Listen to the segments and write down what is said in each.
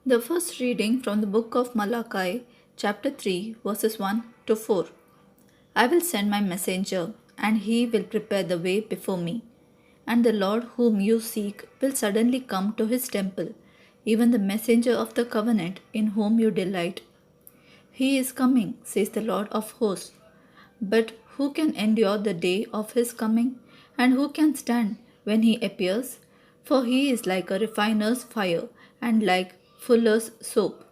The first reading from the book of Malachi, chapter 3, verses 1 to 4. I will send my messenger, and he will prepare the way before me. And the Lord whom you seek will suddenly come to his temple, even the messenger of the covenant in whom you delight. He is coming, says the Lord of hosts. But who can endure the day of his coming? And who can stand when he appears? For he is like a refiner's fire and like fuller's soap.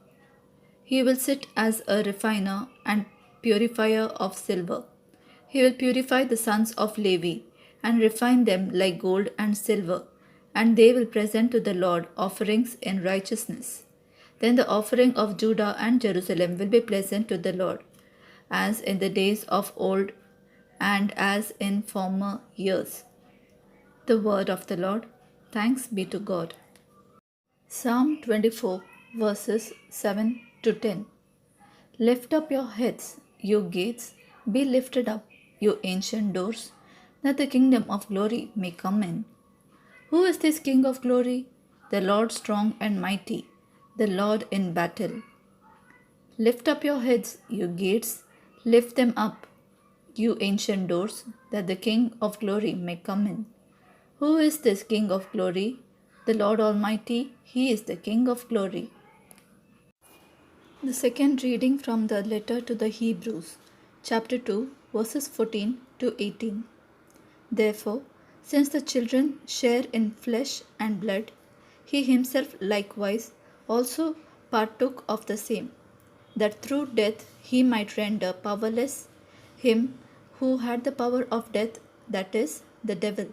He will sit as a refiner and purifier of silver. He will purify the sons of Levi and refine them like gold and silver, and they will present to the Lord offerings in righteousness. Then the offering of Judah and Jerusalem will be pleasant to the Lord, as in the days of old and as in former years. The word of the Lord. Thanks be to God. Psalm 24, verses 7 to 10. Lift up your heads, you gates, be lifted up, you ancient doors, that the kingdom of glory may come in. Who is this King of glory? The Lord strong and mighty, the Lord in battle. Lift up your heads, you gates, lift them up, you ancient doors, that the King of glory may come in. Who is this King of glory? The Lord Almighty, He is the King of glory. The second reading from the letter to the Hebrews, chapter 2, verses 14 to 18. Therefore, since the children share in flesh and blood, he himself likewise also partook of the same, that through death he might render powerless him who had the power of death, that is, the devil,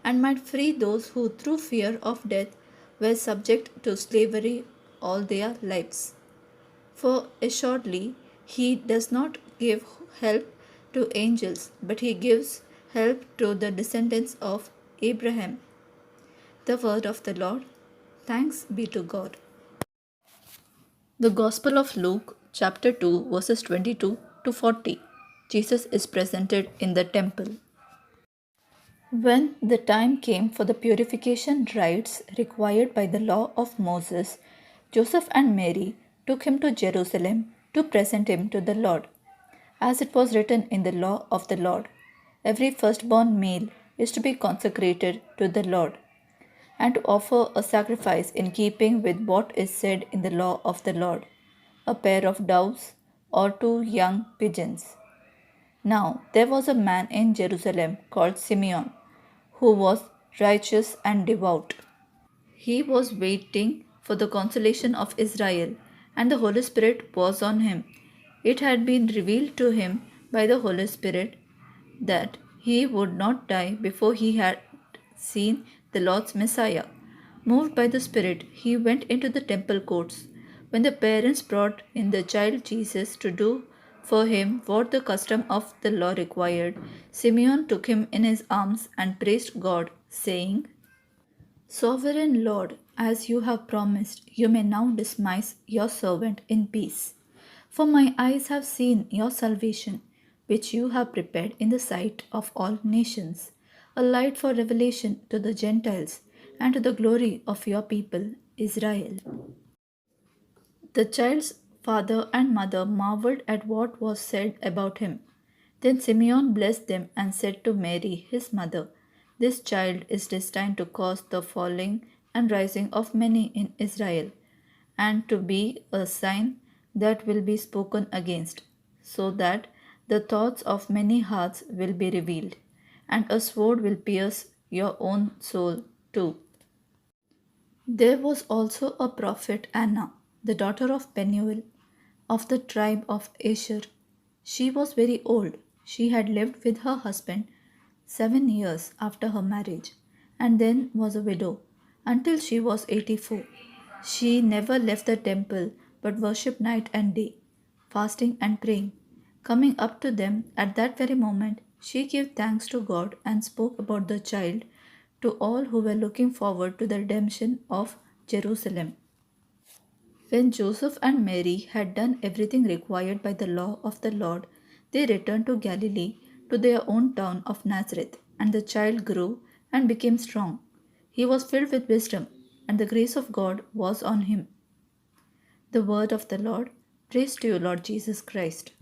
and might free those who through fear of death were subject to slavery all their lives. For assuredly he does not give help to angels, but he gives help to the descendants of Abraham. The word of the Lord. Thanks be to God. The Gospel of Luke, chapter 2, verses 22 to 40. Jesus is presented in the temple. When the time came for the purification rites required by the law of Moses, Joseph and Mary took him to Jerusalem to present him to the Lord. As it was written in the law of the Lord, every firstborn male is to be consecrated to the Lord, and to offer a sacrifice in keeping with what is said in the law of the Lord, a pair of doves or two young pigeons. Now there was a man in Jerusalem called Simeon, who was righteous and devout. He was waiting for the consolation of Israel, and the Holy Spirit was on him. It had been revealed to him by the Holy Spirit that he would not die before he had seen the Lord's Messiah. Moved by the Spirit, he went into the temple courts. When the parents brought in the child Jesus to do for him what the custom of the law required, Simeon took him in his arms and praised God, saying, Sovereign Lord, as you have promised, you may now dismiss your servant in peace. For my eyes have seen your salvation, which you have prepared in the sight of all nations, a light for revelation to the Gentiles and to the glory of your people, Israel. The child's father and mother marveled at what was said about him. Then Simeon blessed them and said to Mary, his mother, This child is destined to cause the falling and rising of many in Israel, and to be a sign that will be spoken against, so that the thoughts of many hearts will be revealed, and a sword will pierce your own soul too. There was also a prophet Anna, the daughter of Penuel, of the tribe of Asher. She was very old. She had lived with her husband 7 years after her marriage, and then was a widow until she was 84. She never left the temple but worshipped night and day, fasting and praying. Coming up to them at that very moment, she gave thanks to God and spoke about the child to all who were looking forward to the redemption of Jerusalem. When Joseph and Mary had done everything required by the law of the Lord, they returned to Galilee, to their own town of Nazareth, and the child grew and became strong. He was filled with wisdom, and the grace of God was on him. The word of the Lord. Praise to you, Lord Jesus Christ.